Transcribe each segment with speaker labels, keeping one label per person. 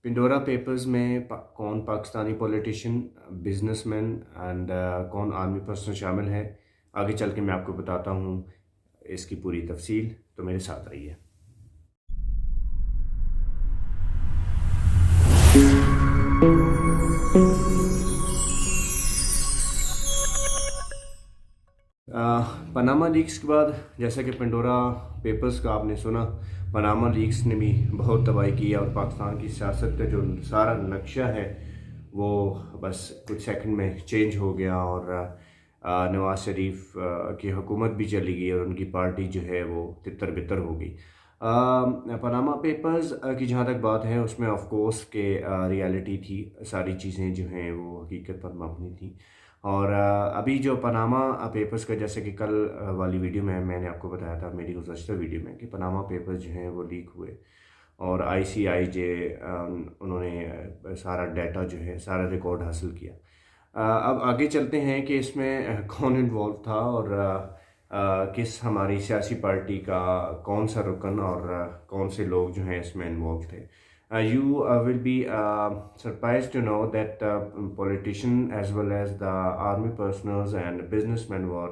Speaker 1: पिंडोरा papers में कौन Pakistani politician, businessman and कौन आर्मी पर्सन शामिल है, आगे चल के मैं आपको बताता हूँ इसकी पूरी तफसील। तो मेरे साथ आइए। पनामा लीक्स के बाद जैसा कि पिंडोरा पेपर्स का आपने सुना, पनामा लीक्स ने भी बहुत तबाही की और पाकिस्तान की सियासत का जो सारा नक्शा है वो बस कुछ सेकंड में चेंज हो गया और नवाज शरीफ की हुकूमत भी चली गई और उनकी पार्टी जो है वो तितर बितर हो गई। पनामा पेपर्स की जहाँ तक बात है उसमें ऑफ कोर्स के रियलिटी थी, सारी चीज़ें जो हैं वो हकीकत पर मबनी थी। और अभी जो पनामा पेपर्स का, जैसे कि कल वाली वीडियो में मैंने आपको बताया था, मेरी गुज़श्ता वीडियो में, कि पनामा पेपर्स जो हैं वो लीक हुए और ICIJ उन्होंने सारा डाटा जो है, सारा रिकॉर्ड हासिल किया। अब आगे चलते हैं कि इसमें कौन इन्वॉल्व था और किस हमारी सियासी पार्टी का कौन सा रुकन और कौन से लोग जो हैं इसमें इन्वॉल्व थे। You will be surprised to know that politician as well as the army personnel and businessmen were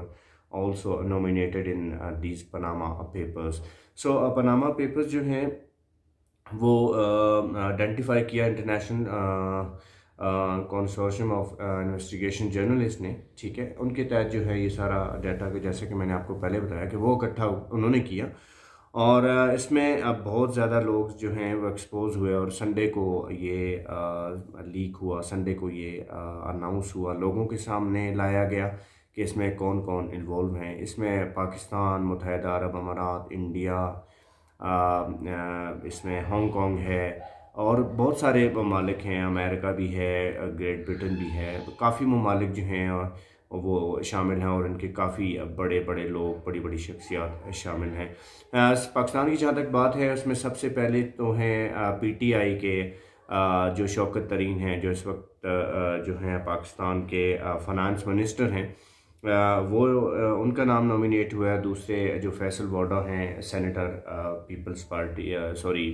Speaker 1: also nominated in these Panama Papers. So Panama Papers जो हैं वो आइडेंटिफाई किया international consortium of investigation journalist ने, ठीक है। उनके तहत जो है ये सारा डाटा का, जैसे कि मैंने आपको पहले बताया, कि वो इकट्ठा उन्होंने किया और इसमें अब बहुत ज़्यादा लोग जो हैं वो एक्सपोज हुए और संडे को ये लीक हुआ, संडे को ये अनाउंस हुआ, लोगों के सामने लाया गया कि इसमें कौन कौन इन्वॉल्व हैं। इसमें पाकिस्तान, मुत्तहिदा अरब अमारात, इंडिया, इसमें हांगकांग है और बहुत सारे ममालिक हैं, अमेरिका भी है, ग्रेट ब्रिटेन भी है, तो काफ़ी ममालिक जो हैं और वो शामिल हैं और इनके काफ़ी बड़े बड़े लोग, बड़ी बड़ी शख्सियात शामिल हैं। पाकिस्तान की जहाँ तक बात है उसमें सबसे पहले तो हैं PTI के जो शौकत तरीन हैं, जो इस वक्त जो हैं पाकिस्तान के फ़ाइनेंस मिनिस्टर हैं, वो उनका नाम नॉमिनेट हुआ है। दूसरे जो फैसल वाडा हैं, सेनेटर पीपल्स पार्टी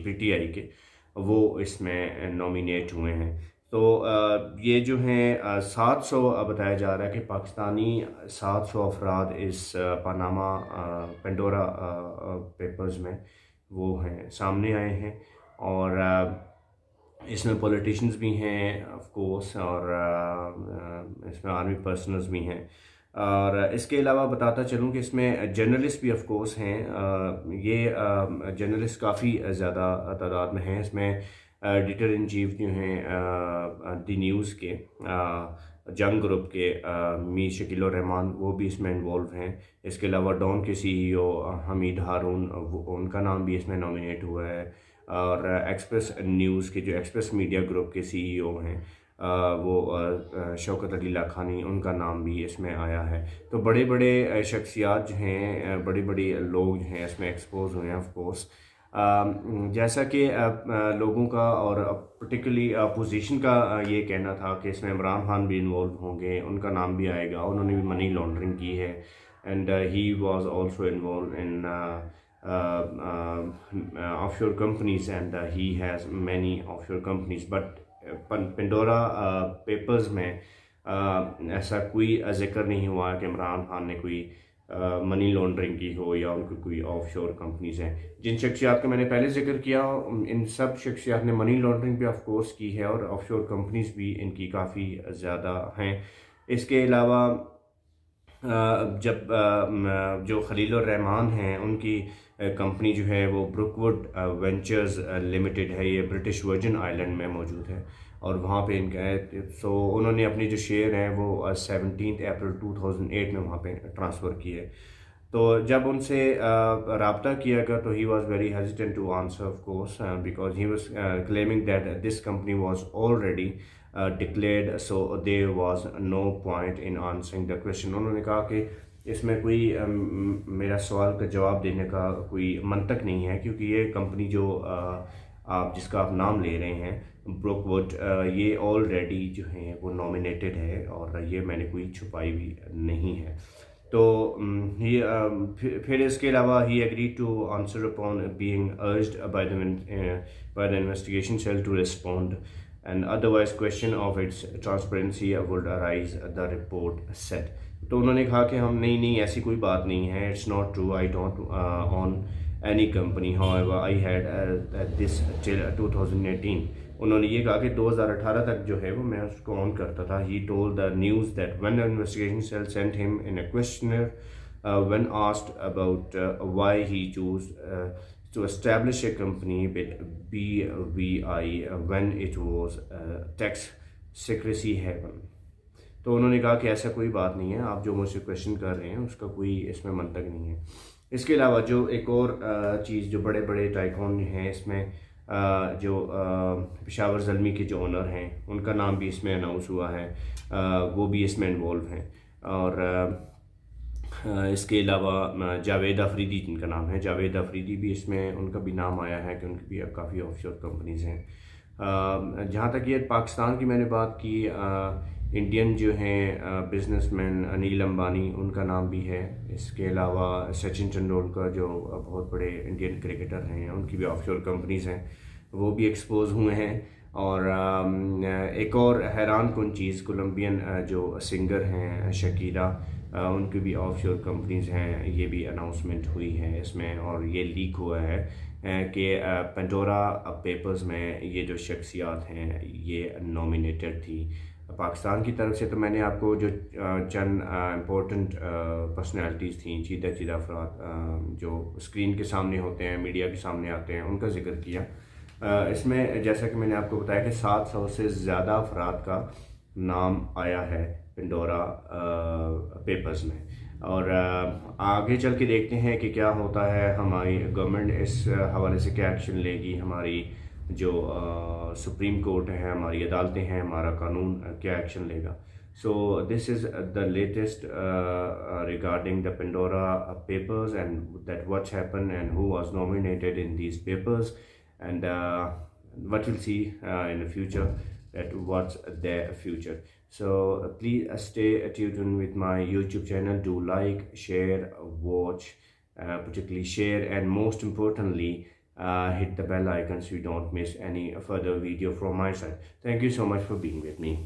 Speaker 1: PTI के, वो इसमें नॉमिनेट हुए हैं। तो ये जो हैं 700 बताया जा रहा है कि पाकिस्तानी 700 अफराद इस पनामा पेंडोरा पेपर्स में वो हैं, सामने आए हैं और इसमें पॉलिटिशियंस भी हैं ऑफ कोर्स और इसमें आर्मी पर्सनल्स भी हैं। और इसके अलावा बताता चलूँ कि इसमें जर्नलिस्ट भी ऑफ कोर्स हैं। ये जर्नलिस्ट काफ़ी ज़्यादा तादाद में हैं। इसमें एडिटर इन चीफ जो हैं दी न्यूज़ के, जंग ग्रुप के मीर शकील रहमान, वो भी इसमें इन्वॉल्व हैं। इसके अलावा डॉन के CEO हमीद हारून, उनका नाम भी इसमें नॉमिनेट हुआ है। और एक्सप्रेस न्यूज़ के जो एक्सप्रेस मीडिया ग्रुप के CEO हैं वो शौकत अली लाखानी, उनका नाम भी इसमें आया है। तो बड़े बड़े शख्सियात जो हैं, बड़ी बड़ी लोग जो हैं इसमें एक्सपोज हुए हैं ऑफ कोर्स। जैसा कि लोगों का और पर्टिकुलरली अपोजिशन का ये कहना था कि इसमें इमरान खान भी इन्वॉल्व होंगे, उनका नाम भी आएगा, उन्होंने भी मनी लॉन्ड्रिंग की है and he was also involve in offshore companies and he has many offshore companies, but Pandora papers में ऐसा कोई जिक्र नहीं हुआ कि इमरान खान ने कोई मनी लॉन्ड्रिंग की हो या उनकी कोई ऑफशोर कंपनीज हैं। जिन शख्सियात का मैंने पहले जिक्र किया, इन सब शख्सियात ने मनी लॉन्ड्रिंग भी ऑफ कोर्स की है और ऑफशोर कंपनीज भी इनकी काफ़ी ज़्यादा हैं। इसके अलावा जब जो खलील रहमान हैं, उनकी कंपनी जो है वो ब्रुकवुड वेंचर्स लिमिटेड है, ये ब्रिटिश वर्जिन आइलैंड में मौजूद है और वहाँ पे इनका है। सो उन्होंने अपने जो शेयर हैं वो 17 अप्रैल 2008 में वहाँ पे ट्रांसफ़र किए। तो जब उनसे रब्ता किया गया तो he was very hesitant to answer of course because he was claiming that this company was already declared, so there was no point in answering the question. उन्होंने कहा कि इसमें कोई मेरा सवाल का जवाब देने का कोई मंतक नहीं है, क्योंकि ये कंपनी जो आप जिसका आप नाम ले रहे हैं ब्रुकवुड, ये ऑलरेडी जो है वो नॉमिनेटेड है और ये मैंने कोई छुपाई भी नहीं है। तो फिर इसके अलावा he agree to answer upon being urged by the investigation cell to respond and otherwise question of its transparency would arise the report said. तो उन्होंने कहा कि हम नहीं ऐसी कोई बात नहीं है, it's not true, I don't on any company, however I had this till 2018। उन्होंने ये कहा कि 2018 तक जो है वो मैं उसको ऑन करता था। He told the news that when the investigation cell sent him in a questioner when asked about why he choose to establish a company with BVI when it was tax secrecy haven। तो उन्होंने कहा कि ऐसा कोई बात नहीं है, आप जो मुझसे क्वेश्चन कर रहे हैं उसका कोई इसमें मंतक नहीं है। इसके अलावा जो एक और चीज़, जो बड़े बड़े टाइकॉन हैं इसमें, जो पेशावर ज़ल्मी के जो ओनर हैं उनका नाम भी इसमें अनाउंस हुआ है, वो भी इसमें इन्वॉल्व हैं। और इसके अलावा जावेद अफरीदी जिनका नाम है, जावेद अफरीदी भी इसमें उनका भी नाम आया है कि उनकी भी काफ़ी ऑफशोर कंपनीज़ हैं। जहाँ तक ये पाकिस्तान की मैंने बात की, इंडियन जो हैं बिजनेसमैन अनिल अंबानी, उनका नाम भी है। इसके अलावा सचिन तेंदुलकर जो बहुत बड़े इंडियन क्रिकेटर हैं, उनकी भी ऑफशोर कंपनीज़ हैं, वो भी एक्सपोज हुए हैं। और एक और हैरान कुन चीज़, कोलंबियन जो सिंगर हैं शकीरा, उनकी भी ऑफशोर कंपनीज़ हैं, ये भी अनाउंसमेंट हुई है इसमें। और ये लीक हुआ है कि पेंडोरा पेपर्स में ये जो शख्सियात हैं ये नॉमिनेटेड थी पाकिस्तान की तरफ से। तो मैंने आपको जो चंद इम्पोर्टेंट पर्सनैलिटीज़ थी, चीदा अफराद जो स्क्रीन के सामने होते हैं, मीडिया के सामने आते हैं, उनका जिक्र किया। इसमें जैसा कि मैंने आपको बताया कि 700 से ज़्यादा अफराद का नाम आया है पेंडोरा पेपर्स में। और आगे चल के देखते हैं कि क्या होता है, हमारी गवर्नमेंट इस हवाले से क्या एक्शन लेगी, हमारी जो सुप्रीम कोर्ट है, हमारी अदालतें हैं, हमारा कानून क्या एक्शन लेगा। So this is the latest regarding the Pandora papers and that what's happen and who was nominated in these papers and what we'll see in the future, that what's their future. So please stay tuned with my YouTube channel. Do like, share, watch, particularly share, and most importantly hit the bell icon so you don't miss any further video from my side. Thank you so much for being with me.